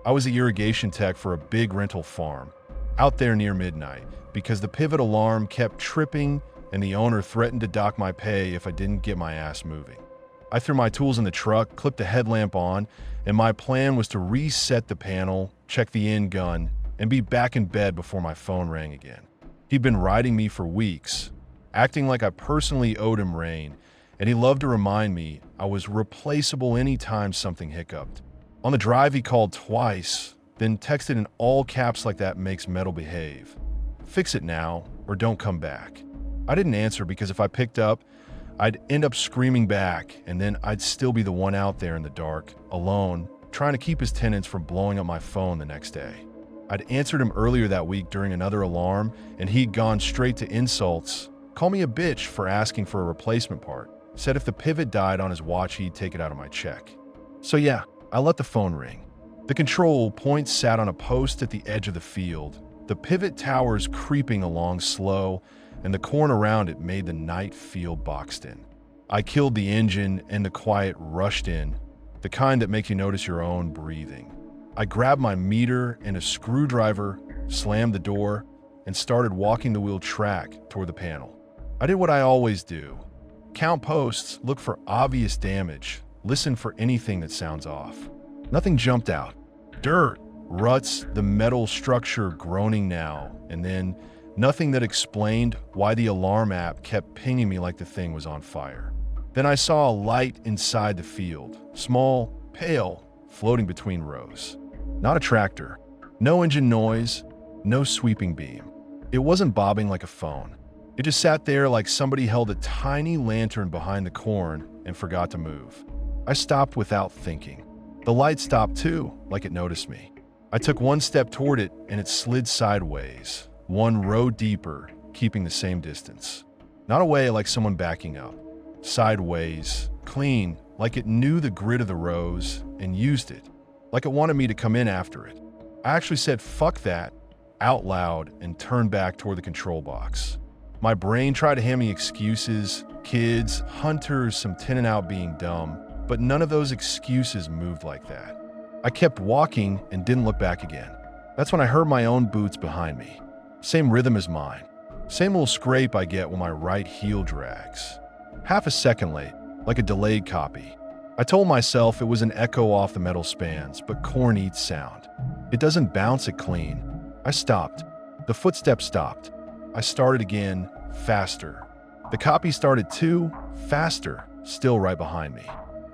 I was the irrigation tech for a big rental farm, out there near midnight, because the pivot alarm kept tripping and the owner threatened to dock my pay if I didn't get my ass moving. I threw my tools in the truck, clipped the headlamp on, and my plan was to reset the panel, check the end gun, and be back in bed before my phone rang again. He'd been riding me for weeks, acting like I personally owed him rain, and he loved to remind me I was replaceable anytime something hiccuped. On the drive, he called twice, then texted in all caps like that makes metal behave. Fix it now, or don't come back. I didn't answer because if I picked up, I'd end up screaming back, and then I'd still be the one out there in the dark, alone, trying to keep his tenants from blowing up my phone the next day. I'd answered him earlier that week during another alarm, and he'd gone straight to insults, called me a bitch for asking for a replacement part, said if the pivot died on his watch, he'd take it out of my check. So yeah, I let the phone ring. The control point sat on a post at the edge of the field, the pivot towers creeping along slow, and the corn around it made the night feel boxed in. I killed the engine and the quiet rushed in, the kind that makes you notice your own breathing. I grabbed my meter and a screwdriver, slammed the door, and started walking the wheel track toward the panel. I did what I always do. Count posts, look for obvious damage, listen for anything that sounds off. Nothing jumped out. Dirt, ruts, the metal structure groaning now, and then nothing that explained why the alarm app kept pinging me like the thing was on fire. Then I saw a light inside the field, small, pale, floating between rows. Not a tractor, no engine noise, no sweeping beam. It wasn't bobbing like a phone. It just sat there like somebody held a tiny lantern behind the corn and forgot to move. I stopped without thinking. The light stopped too, like it noticed me. I took one step toward it and it slid sideways, one row deeper, keeping the same distance. Not away like someone backing up. Sideways, clean, like it knew the grid of the rows and used it, like it wanted me to come in after it. I actually said fuck that out loud and turned back toward the control box. My brain tried to hand me excuses, kids, hunters, some tinning out being dumb, but none of those excuses moved like that. I kept walking and didn't look back again. That's when I heard my own boots behind me. Same rhythm as mine. Same little scrape I get when my right heel drags. Half a second late, like a delayed copy. I told myself it was an echo off the metal spans, but corn eats sound. It doesn't bounce it clean. I stopped. The footsteps stopped. I started again, faster. The copy started too, faster, still right behind me.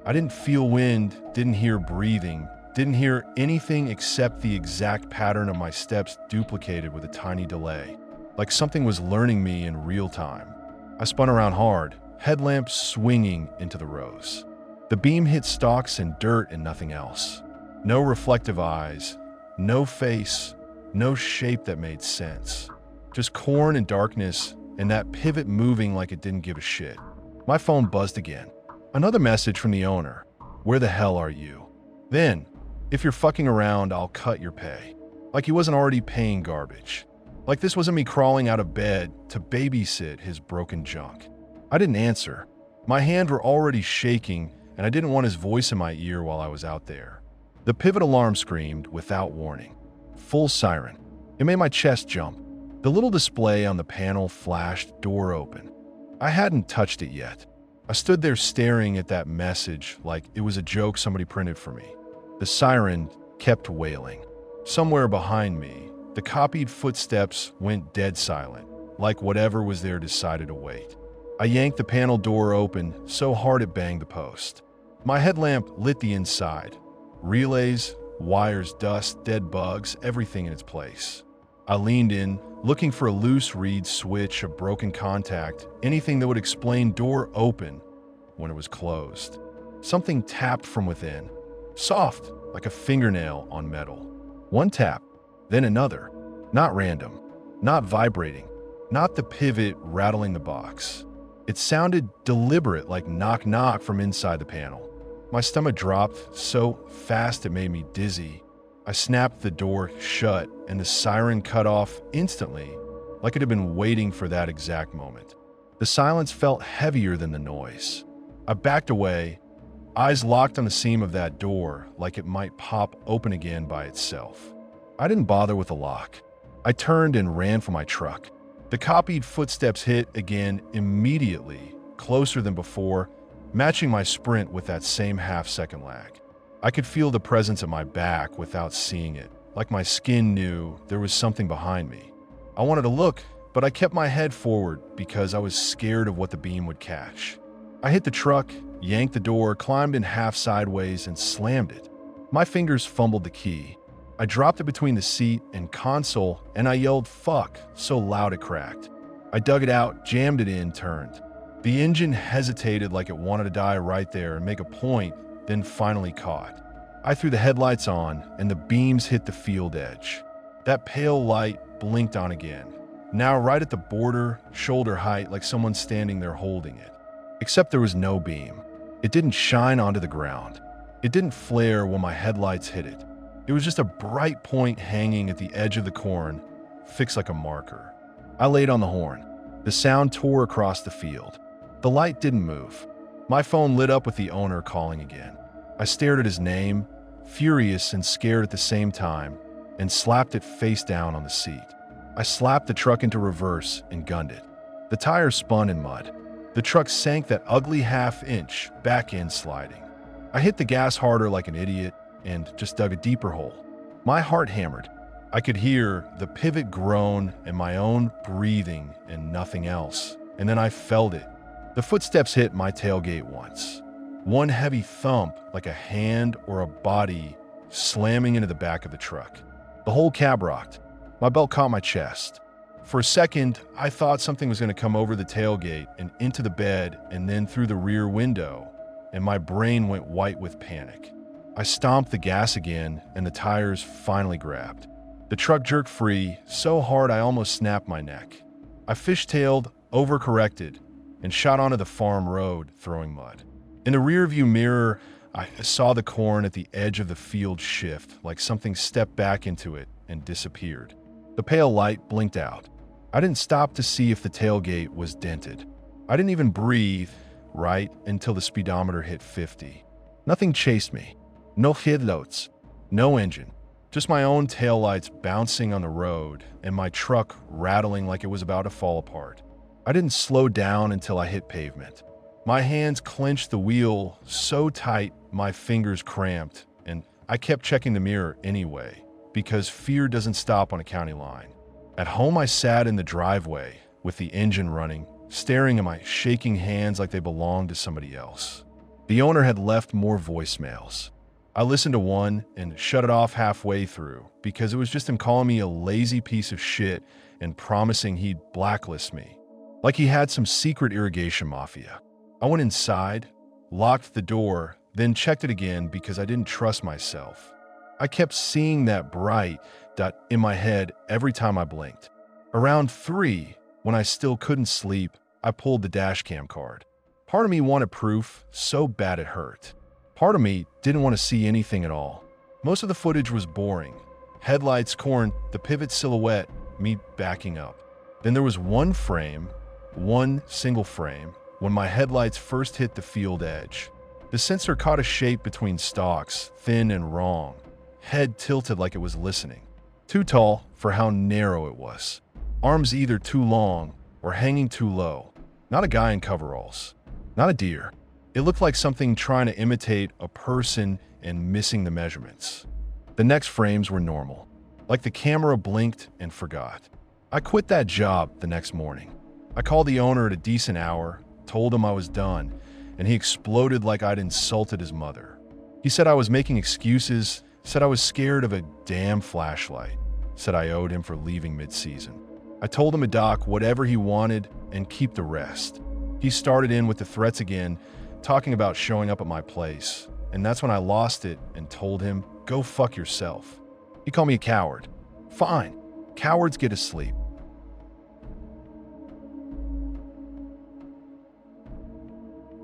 I didn't feel wind, didn't hear breathing, didn't hear anything except the exact pattern of my steps duplicated with a tiny delay, like something was learning me in real time. I spun around hard, headlamp swinging into the rows. The beam hit stalks and dirt and nothing else. No reflective eyes, no face, no shape that made sense. Just corn and darkness and that pivot moving like it didn't give a shit. My phone buzzed again. Another message from the owner. Where the hell are you? Then, if you're fucking around, I'll cut your pay. Like he wasn't already paying garbage. Like this wasn't me crawling out of bed to babysit his broken junk. I didn't answer. My hands were already shaking and I didn't want his voice in my ear while I was out there. The pivot alarm screamed without warning. Full siren. It made my chest jump. The little display on the panel flashed door open. I hadn't touched it yet. I stood there staring at that message like it was a joke somebody printed for me. The siren kept wailing. Somewhere behind me, the copied footsteps went dead silent, like whatever was there decided to wait. I yanked the panel door open so hard it banged the post. My headlamp lit the inside. Relays, wires, dust, dead bugs, everything in its place. I leaned in, looking for a loose reed switch, a broken contact, anything that would explain door open when it was closed. Something tapped from within, soft, like a fingernail on metal. One tap, then another, not random, not vibrating, not the pivot rattling the box. It sounded deliberate, like knock knock from inside the panel. My stomach dropped so fast it made me dizzy. I snapped the door shut and the siren cut off instantly, like it had been waiting for that exact moment. The silence felt heavier than the noise. I backed away, eyes locked on the seam of that door like it might pop open again by itself. I didn't bother with the lock. I turned and ran for my truck. The copied footsteps hit again immediately, closer than before, matching my sprint with that same half-second lag. I could feel the presence at my back without seeing it, like my skin knew there was something behind me. I wanted to look, but I kept my head forward because I was scared of what the beam would catch. I hit the truck, yanked the door, climbed in half sideways, and slammed it. My fingers fumbled the key. I dropped it between the seat and console, and I yelled "fuck" so loud it cracked. I dug it out, jammed it in, turned. The engine hesitated like it wanted to die right there and make a point, then finally caught. I threw the headlights on, and the beams hit the field edge. That pale light blinked on again, now right at the border, shoulder height, like someone standing there holding it. Except there was no beam. It didn't shine onto the ground. It didn't flare when my headlights hit it. It was just a bright point hanging at the edge of the corn, fixed like a marker. I laid on the horn. The sound tore across the field. The light didn't move. My phone lit up with the owner calling again. I stared at his name, furious and scared at the same time, and slapped it face down on the seat. I slapped the truck into reverse and gunned it. The tires spun in mud. The truck sank that ugly half-inch, back-end sliding. I hit the gas harder like an idiot and just dug a deeper hole. My heart hammered. I could hear the pivot groan and my own breathing and nothing else. And then I felt it. The footsteps hit my tailgate once. One heavy thump, like a hand or a body slamming into the back of the truck. The whole cab rocked. My belt caught my chest. For a second, I thought something was going to come over the tailgate and into the bed and then through the rear window, and my brain went white with panic. I stomped the gas again, and the tires finally grabbed. The truck jerked free so hard I almost snapped my neck. I fishtailed, overcorrected, and shot onto the farm road, throwing mud. In the rearview mirror, I saw the corn at the edge of the field shift, like something stepped back into it and disappeared. The pale light blinked out. I didn't stop to see if the tailgate was dented. I didn't even breathe, right, until the speedometer hit 50. Nothing chased me. No headlights, no engine. Just my own taillights bouncing on the road and my truck rattling like it was about to fall apart. I didn't slow down until I hit pavement. My hands clenched the wheel so tight my fingers cramped, and I kept checking the mirror anyway, because fear doesn't stop on a county line. At home, I sat in the driveway with the engine running, staring at my shaking hands like they belonged to somebody else. The owner had left more voicemails. I listened to one and shut it off halfway through because it was just him calling me a lazy piece of shit and promising he'd blacklist me, like he had some secret irrigation mafia. I went inside, locked the door, then checked it again because I didn't trust myself. I kept seeing that bright dot in my head every time I blinked. Around 3, when I still couldn't sleep, I pulled the dash cam card. Part of me wanted proof so bad it hurt. Part of me didn't want to see anything at all. Most of the footage was boring. Headlights, corn, the pivot silhouette, me backing up. Then there was one single frame, when my headlights first hit the field edge. The sensor caught a shape between stalks, thin and wrong, head tilted like it was listening. Too tall for how narrow it was. Arms either too long or hanging too low. Not a guy in coveralls. Not a deer. It looked like something trying to imitate a person and missing the measurements. The next frames were normal, like the camera blinked and forgot. I quit that job the next morning. I called the owner at a decent hour, told him I was done, and he exploded like I'd insulted his mother. He said I was making excuses, said I was scared of a damn flashlight, said I owed him for leaving mid-season. I told him to dock whatever he wanted and keep the rest. He started in with the threats again, talking about showing up at my place, and that's when I lost it and told him, "Go fuck yourself." He called me a coward. Fine, cowards get to sleep.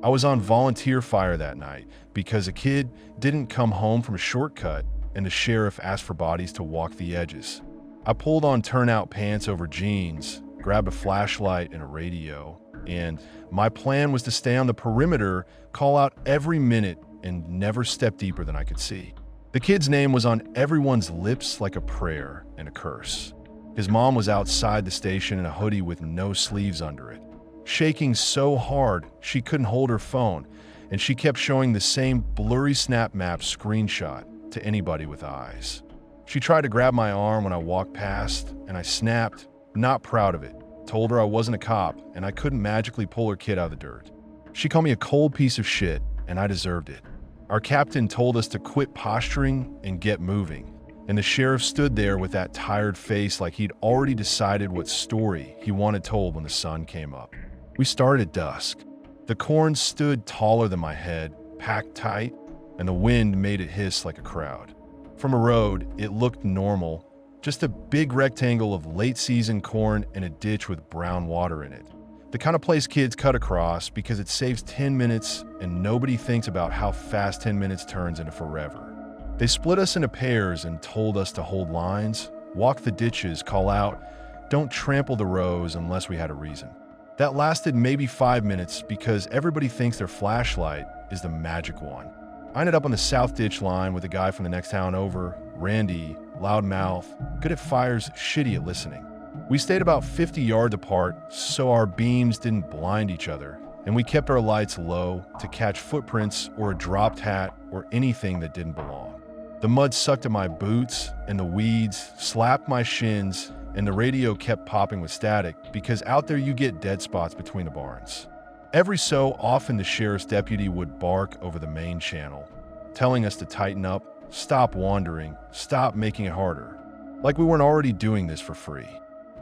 I was on volunteer fire that night because a kid didn't come home from a shortcut and the sheriff asked for bodies to walk the edges. I pulled on turnout pants over jeans, grabbed a flashlight and a radio, and my plan was to stay on the perimeter, call out every minute, and never stepped deeper than I could see. The kid's name was on everyone's lips like a prayer and a curse. His mom was outside the station in a hoodie with no sleeves under it, shaking so hard she couldn't hold her phone, and she kept showing the same blurry Snap Map screenshot to anybody with eyes. She tried to grab my arm when I walked past, and I snapped, not proud of it, told her I wasn't a cop and I couldn't magically pull her kid out of the dirt. She called me a cold piece of shit, and I deserved it. Our captain told us to quit posturing and get moving, and the sheriff stood there with that tired face like he'd already decided what story he wanted told when the sun came up. We started at dusk. The corn stood taller than my head, packed tight, and the wind made it hiss like a crowd. From a road, it looked normal, just a big rectangle of late-season corn and a ditch with brown water in it. The kind of place kids cut across because it saves 10 minutes and nobody thinks about how fast 10 minutes turns into forever. They split us into pairs and told us to hold lines, walk the ditches, call out, "Don't trample the rows," unless we had a reason. That lasted maybe 5 minutes because everybody thinks their flashlight is the magic one. I ended up on the south ditch line with a guy from the next town over, Randy, loudmouth, good at fires, shitty at listening. We stayed about 50 yards apart so our beams didn't blind each other, and we kept our lights low to catch footprints or a dropped hat or anything that didn't belong. The mud sucked at my boots, and the weeds slapped my shins, and the radio kept popping with static because out there you get dead spots between the barns. Every so often the sheriff's deputy would bark over the main channel, telling us to tighten up, stop wandering, stop making it harder. Like we weren't already doing this for free.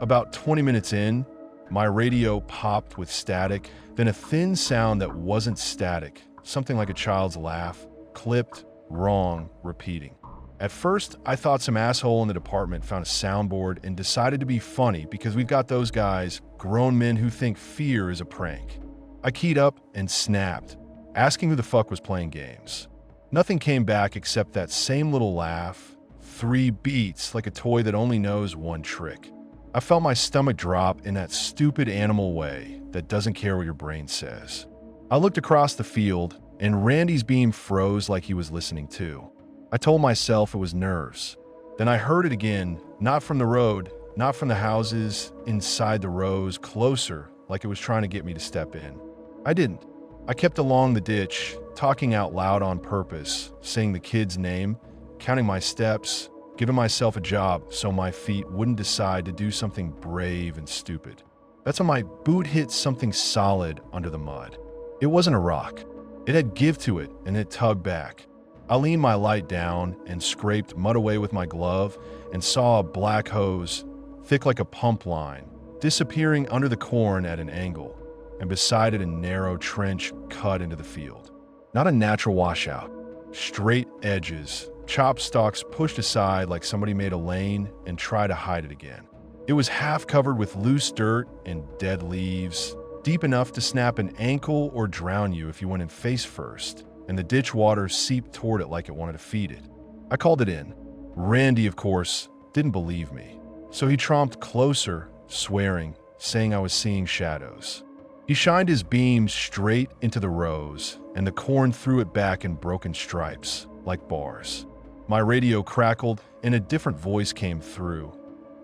About 20 minutes in, my radio popped with static, then a thin sound that wasn't static, something like a child's laugh, clipped, wrong, repeating. At first, I thought some asshole in the department found a soundboard and decided to be funny because we've got those guys, grown men who think fear is a prank. I keyed up and snapped, asking who the fuck was playing games. Nothing came back except that same little laugh, 3 beats like a toy that only knows one trick. I felt my stomach drop in that stupid animal way that doesn't care what your brain says. I looked across the field, and Randy's beam froze like he was listening too. I told myself it was nerves. Then I heard it again, not from the road, not from the houses, inside the rows, closer, like it was trying to get me to step in. I didn't. I kept along the ditch, talking out loud on purpose, saying the kid's name, counting my steps, giving myself a job so my feet wouldn't decide to do something brave and stupid. That's when my boot hit something solid under the mud. It wasn't a rock. It had give to it, and it tugged back. I leaned my light down and scraped mud away with my glove and saw a black hose, thick like a pump line, disappearing under the corn at an angle, and beside it a narrow trench cut into the field. Not a natural washout. Straight edges, chopped stalks pushed aside like somebody made a lane and tried to hide it again. It was half covered with loose dirt and dead leaves, deep enough to snap an ankle or drown you if you went in face first, and the ditch water seeped toward it like it wanted to feed it. I called it in. Randy, of course, didn't believe me, so he tromped closer, swearing, saying I was seeing shadows. He shined his beam straight into the rows, and the corn threw it back in broken stripes, like bars. My radio crackled, and a different voice came through.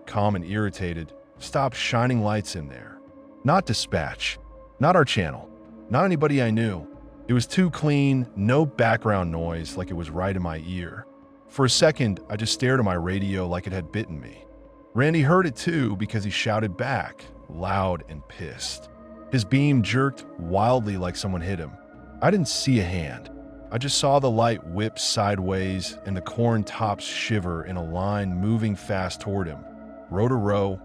Calm and irritated, "Stop shining lights in there." Not dispatch, not our channel, not anybody I knew. It was too clean, no background noise like it was right in my ear. For a second, I just stared at my radio like it had bitten me. Randy heard it too because he shouted back, loud and pissed. His beam jerked wildly like someone hit him. I didn't see a hand. I just saw the light whip sideways and the corn tops shiver in a line moving fast toward him. Row to row,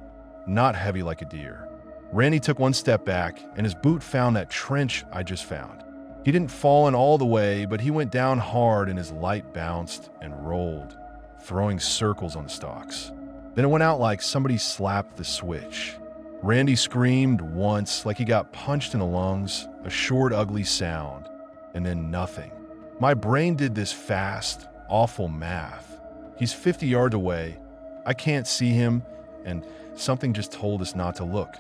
not heavy like a deer. Randy took one step back and his boot found that trench I just found. He didn't fall in all the way, but he went down hard and his light bounced and rolled, throwing circles on the stalks. Then it went out like somebody slapped the switch. Randy screamed once like he got punched in the lungs, a short, ugly sound, and then nothing. My brain did this fast, awful math. He's 50 yards away, I can't see him, and something just told us not to look.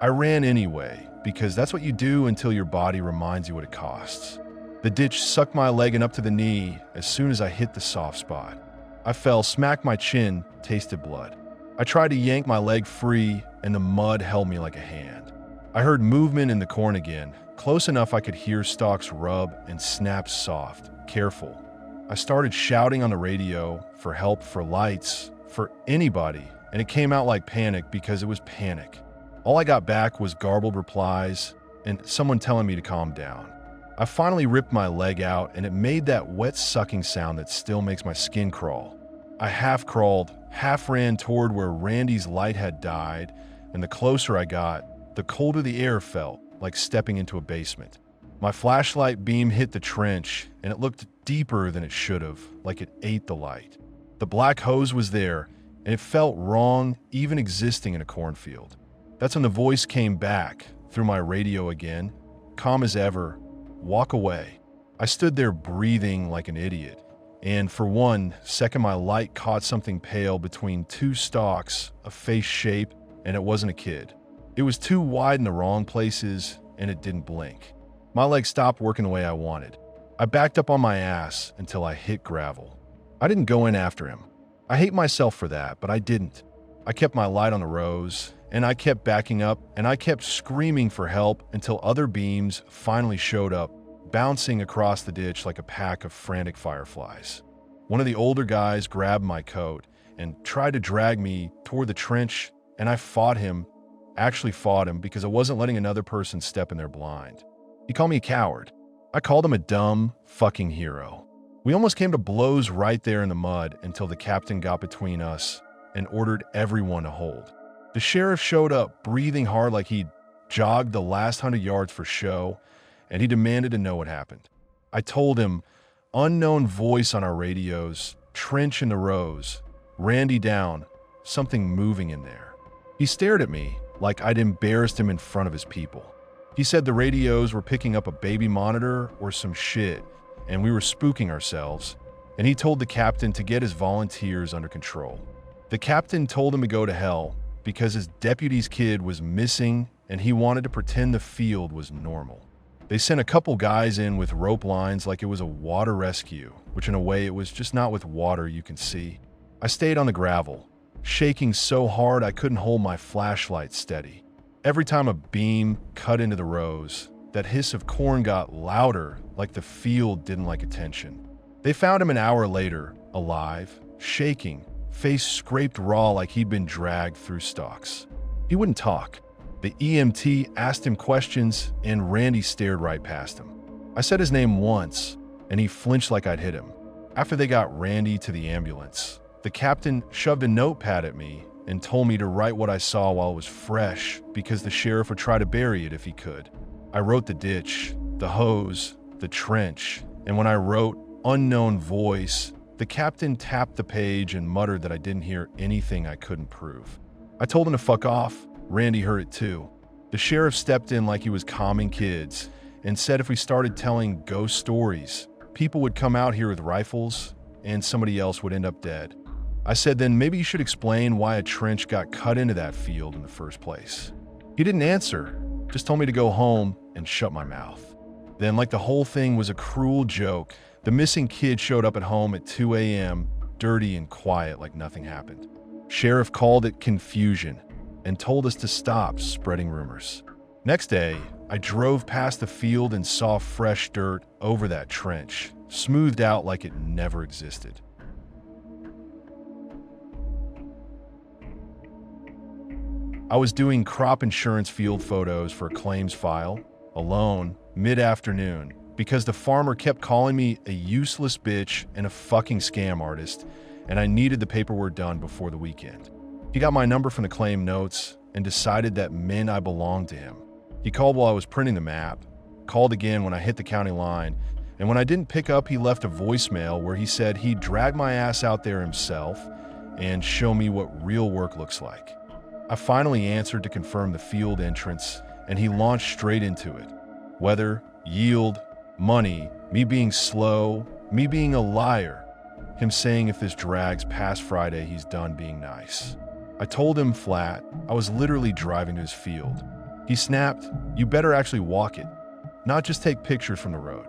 I ran anyway, because that's what you do until your body reminds you what it costs. The ditch sucked my leg and up to the knee as soon as I hit the soft spot. I fell, smacked my chin, tasted blood. I tried to yank my leg free, and the mud held me like a hand. I heard movement in the corn again, close enough I could hear stalks rub and snap soft. Careful. I started shouting on the radio for help, for lights, for anybody, and it came out like panic because it was panic. All I got back was garbled replies and someone telling me to calm down. I finally ripped my leg out, and it made that wet sucking sound that still makes my skin crawl. I half crawled, half ran toward where Randy's light had died, and the closer I got, the colder the air felt, like stepping into a basement. My flashlight beam hit the trench, and it looked deeper than it should have, like it ate the light. The black hose was there, and it felt wrong even existing in a cornfield. That's when the voice came back through my radio again, calm as ever. Walk away. I stood there breathing like an idiot, and for 1 second my light caught something pale between 2 stalks, a face shape, and it wasn't a kid. It was too wide in the wrong places, and it didn't blink. My leg stopped working the way I wanted. I backed up on my ass until I hit gravel. I didn't go in after him. I hate myself for that, but I didn't. I kept my light on the rose, and I kept backing up, and I kept screaming for help until other beams finally showed up, bouncing across the ditch like a pack of frantic fireflies. One of the older guys grabbed my coat and tried to drag me toward the trench, and I fought him because I wasn't letting another person step in there blind. He called me a coward. I called him a dumb fucking hero. We almost came to blows right there in the mud until the captain got between us and ordered everyone to hold. The sheriff showed up, breathing hard like he'd jogged the last 100 yards for show, and he demanded to know what happened. I told him, unknown voice on our radios, trench in the rows, Randy down, something moving in there. He stared at me like I'd embarrassed him in front of his people. He said the radios were picking up a baby monitor or some shit, and we were spooking ourselves, and he told the captain to get his volunteers under control. The captain told him to go to hell because his deputy's kid was missing and he wanted to pretend the field was normal. They sent a couple guys in with rope lines like it was a water rescue, which in a way it was, just not with water you can see. I stayed on the gravel, shaking so hard I couldn't hold my flashlight steady. Every time a beam cut into the rows, that hiss of corn got louder, like the field didn't like attention. They found him an hour later, alive, shaking, face scraped raw like he'd been dragged through stalks. He wouldn't talk. The EMT asked him questions, and Randy stared right past him. I said his name once, and he flinched like I'd hit him. After they got Randy to the ambulance, the captain shoved a notepad at me and told me to write what I saw while it was fresh because the sheriff would try to bury it if he could. I wrote the ditch, the hose, the trench, and when I wrote unknown voice, the captain tapped the page and muttered that I didn't hear anything I couldn't prove. I told him to fuck off. Randy heard it too. The sheriff stepped in like he was calming kids and said if we started telling ghost stories, people would come out here with rifles and somebody else would end up dead. I said then maybe you should explain why a trench got cut into that field in the first place. He didn't answer, just told me to go home and shut my mouth. Then, like the whole thing was a cruel joke, the missing kid showed up at home at 2 a.m., dirty and quiet like nothing happened. Sheriff called it confusion and told us to stop spreading rumors. Next day, I drove past the field and saw fresh dirt over that trench, smoothed out like it never existed. I was doing crop insurance field photos for a claims file, alone, mid-afternoon, because the farmer kept calling me a useless bitch and a fucking scam artist, and I needed the paperwork done before the weekend. He got my number from the claim notes and decided that meant I belonged to him. He called while I was printing the map, called again when I hit the county line, and when I didn't pick up, he left a voicemail where he said he'd drag my ass out there himself and show me what real work looks like. I finally answered to confirm the field entrance, and he launched straight into it. Weather, yield, money, me being slow, me being a liar, him saying if this drags past Friday, he's done being nice. I told him flat, I was literally driving to his field. He snapped, "You better actually walk it, not just take pictures from the road."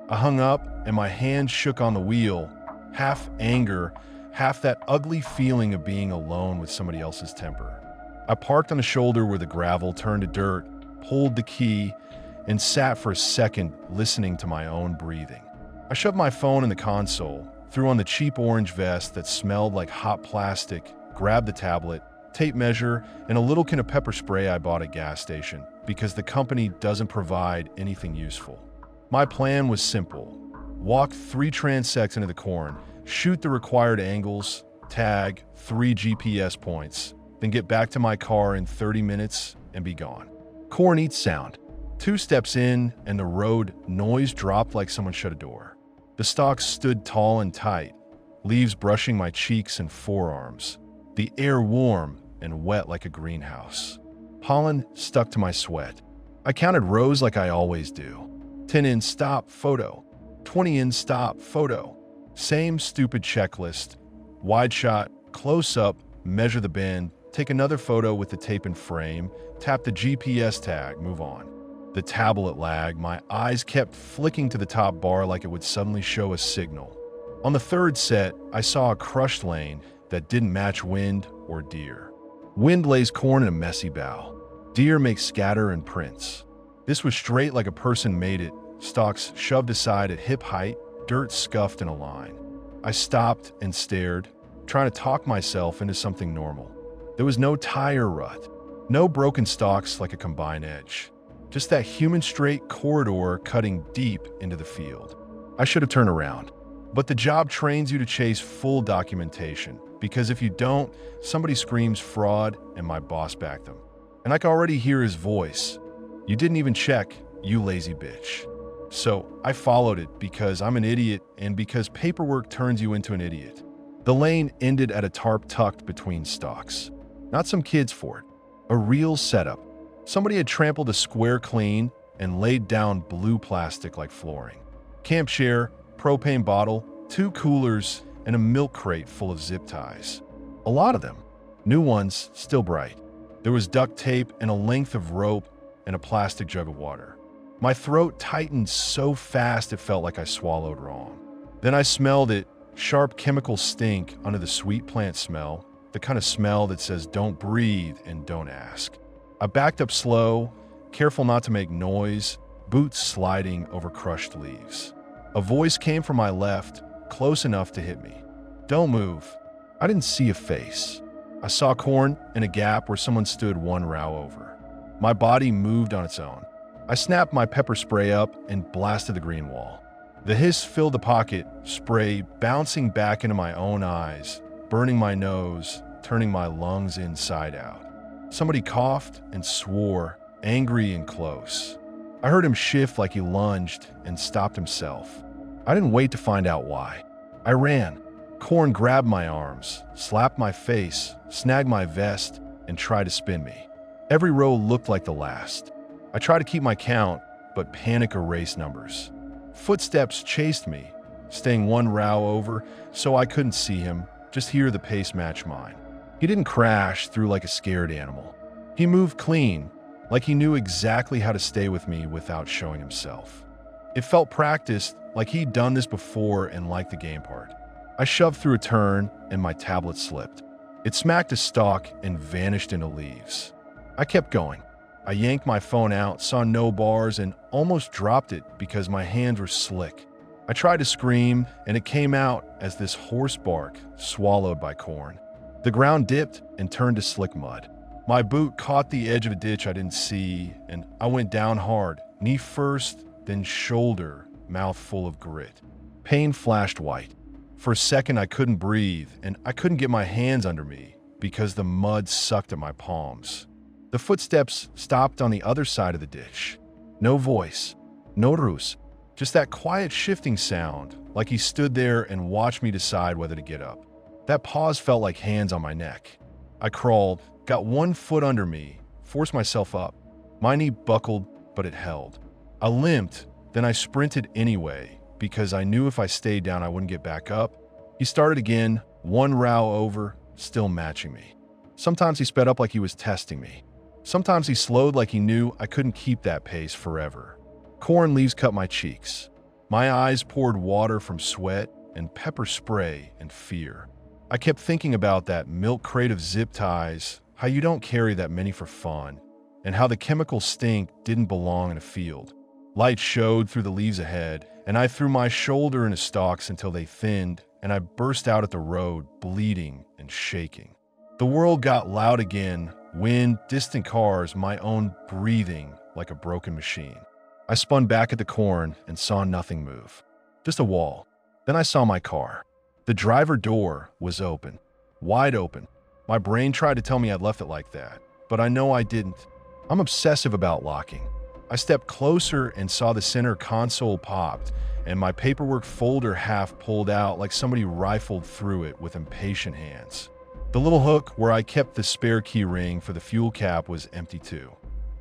I hung up and my hand shook on the wheel, half anger, half that ugly feeling of being alone with somebody else's temper. I parked on a shoulder where the gravel turned to dirt, pulled the key, and sat for a second listening to my own breathing. I shoved my phone in the console, threw on the cheap orange vest that smelled like hot plastic, grabbed the tablet, tape measure, and a little can of pepper spray I bought at a gas station because the company doesn't provide anything useful. My plan was simple. Walk 3 transects into the corn, shoot the required angles, tag 3 GPS points, then get back to my car in 30 minutes and be gone. Corn eats sound. 2 steps in and the road noise dropped like someone shut a door. The stalks stood tall and tight, leaves brushing my cheeks and forearms, the air warm and wet like a greenhouse. Pollen stuck to my sweat. I counted rows like I always do. 10 in, stop, photo. 20 in, stop, photo. Same stupid checklist. Wide shot, close up, measure the bend, take another photo with the tape and frame, tap the GPS tag, move on. The tablet lagged. My eyes kept flicking to the top bar like it would suddenly show a signal. On the 3rd set, I saw a crushed lane that didn't match wind or deer. Wind lays corn in a messy bow. Deer make scatter and prints. This was straight like a person made it, stalks shoved aside at hip height, dirt scuffed in a line. I stopped and stared, trying to talk myself into something normal. There was no tire rut, no broken stalks like a combine edge, just that human straight corridor cutting deep into the field. I should have turned around, but the job trains you to chase full documentation, because if you don't, somebody screams fraud and my boss backed them. And I can already hear his voice. You didn't even check, you lazy bitch. So I followed it because I'm an idiot and because paperwork turns you into an idiot. The lane ended at a tarp tucked between stalks. Not some kid's fort, a real setup. Somebody had trampled a square clean and laid down blue plastic like flooring. Camp chair, propane bottle, 2 coolers, and a milk crate full of zip ties. A lot of them. New ones, still bright. There was duct tape and a length of rope and a plastic jug of water. My throat tightened so fast it felt like I swallowed wrong. Then I smelled it, sharp chemical stink under the sweet plant smell, the kind of smell that says don't breathe and don't ask. I backed up slow, careful not to make noise, boots sliding over crushed leaves. A voice came from my left, close enough to hit me. Don't move. I didn't see a face. I saw corn in a gap where someone stood 1 row over. My body moved on its own. I snapped my pepper spray up and blasted the green wall. The hiss filled the pocket, spray bouncing back into my own eyes, burning my nose, turning my lungs inside out. Somebody coughed and swore, angry and close. I heard him shift like he lunged and stopped himself. I didn't wait to find out why. I ran. Corn grabbed my arms, slapped my face, snagged my vest, and tried to spin me. Every row looked like the last. I tried to keep my count, but panic erased numbers. Footsteps chased me, staying 1 row over so I couldn't see him, just hear the pace match mine. He didn't crash through like a scared animal. He moved clean, like he knew exactly how to stay with me without showing himself. It felt practiced, like he'd done this before and liked the game part. I shoved through a turn and my tablet slipped. It smacked a stalk and vanished into leaves. I kept going. I yanked my phone out, saw no bars, and almost dropped it because my hands were slick. I tried to scream, and it came out as this hoarse bark swallowed by corn. The ground dipped and turned to slick mud. My boot caught the edge of a ditch I didn't see, and I went down hard, knee first, then shoulder, mouth full of grit. Pain flashed white. For a second, I couldn't breathe, and I couldn't get my hands under me because the mud sucked at my palms. The footsteps stopped on the other side of the ditch. No voice, no ruse, just that quiet shifting sound, like he stood there and watched me decide whether to get up. That pause felt like hands on my neck. I crawled, got 1 foot under me, forced myself up. My knee buckled, but it held. I limped, then I sprinted anyway, because I knew if I stayed down I wouldn't get back up. He started again, 1 row over, still matching me. Sometimes he sped up like he was testing me. Sometimes he slowed like he knew I couldn't keep that pace forever. Corn leaves cut my cheeks. My eyes poured water from sweat and pepper spray and fear. I kept thinking about that milk crate of zip ties, how you don't carry that many for fun, and how the chemical stink didn't belong in a field. Light showed through the leaves ahead, and I threw my shoulder into stalks until they thinned, and I burst out at the road, bleeding and shaking. The world got loud again, wind, distant cars, my own breathing like a broken machine. I spun back at the corn and saw nothing move. Just a wall. Then I saw my car. The driver door was open. Wide open. My brain tried to tell me I'd left it like that, but I know I didn't. I'm obsessive about locking. I stepped closer and saw the center console popped, and my paperwork folder half pulled out like somebody rifled through it with impatient hands. The little hook where I kept the spare key ring for the fuel cap was empty too.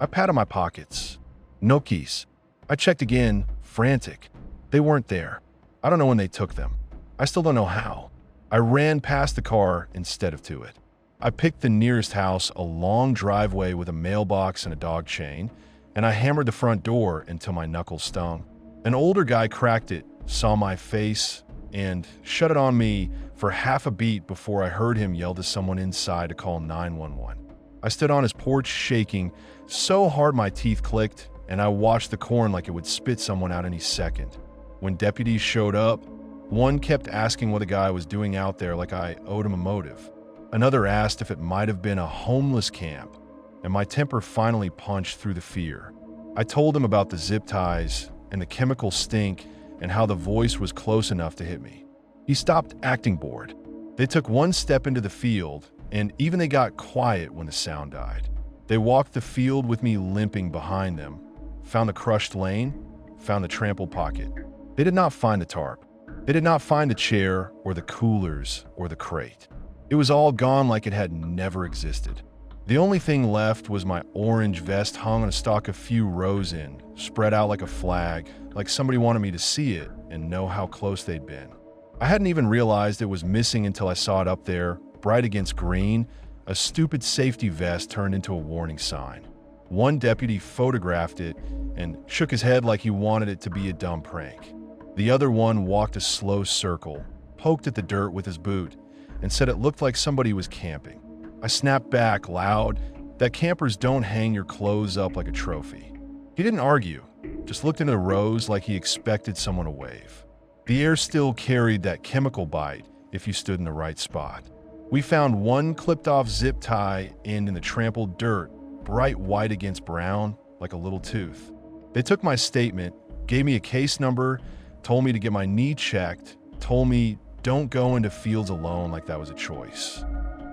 I patted my pockets. No keys. I checked again, frantic. They weren't there. I don't know when they took them. I still don't know how. I ran past the car instead of to it. I picked the nearest house, a long driveway with a mailbox and a dog chain, and I hammered the front door until my knuckles stung. An older guy cracked it, saw my face, and shut it on me for half a beat before I heard him yell to someone inside to call 911. I stood on his porch shaking so hard my teeth clicked, and I watched the corn like it would spit someone out any second. When deputies showed up, one kept asking what the guy was doing out there like I owed him a motive. Another asked if it might have been a homeless camp, and my temper finally punched through the fear. I told him about the zip ties and the chemical stink and how the voice was close enough to hit me. He stopped acting bored. They took one step into the field, and even they got quiet when the sound died. They walked the field with me limping behind them, found the crushed lane, found the trampled pocket. They did not find the tarp. They did not find the chair or the coolers or the crate. It was all gone like it had never existed. The only thing left was my orange vest hung on a stalk a few rows in, spread out like a flag, like somebody wanted me to see it and know how close they'd been. I hadn't even realized it was missing until I saw it up there, bright against green, a stupid safety vest turned into a warning sign. One deputy photographed it and shook his head like he wanted it to be a dumb prank. The other one walked a slow circle, poked at the dirt with his boot, and said it looked like somebody was camping. I snapped back loud that campers don't hang your clothes up like a trophy. He didn't argue, just looked into the rows like he expected someone to wave. The air still carried that chemical bite if you stood in the right spot. We found one clipped-off zip tie end in the trampled dirt, bright white against brown, like a little tooth. They took my statement, gave me a case number, told me to get my knee checked, told me don't go into fields alone like that was a choice.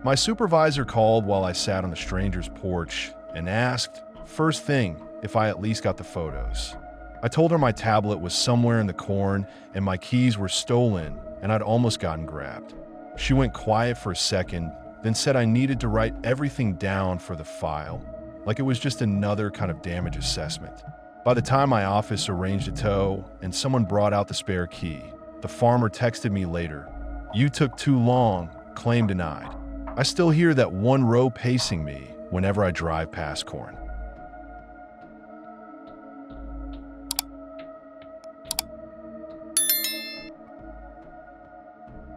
My supervisor called while I sat on the stranger's porch and asked, first thing, if I at least got the photos. I told her my tablet was somewhere in the corn and my keys were stolen and I'd almost gotten grabbed. She went quiet for a second, then said I needed to write everything down for the file, like it was just another kind of damage assessment. By the time my office arranged a tow and someone brought out the spare key, the farmer texted me later, "You took too long, claim denied." I still hear that one row pacing me whenever I drive past corn.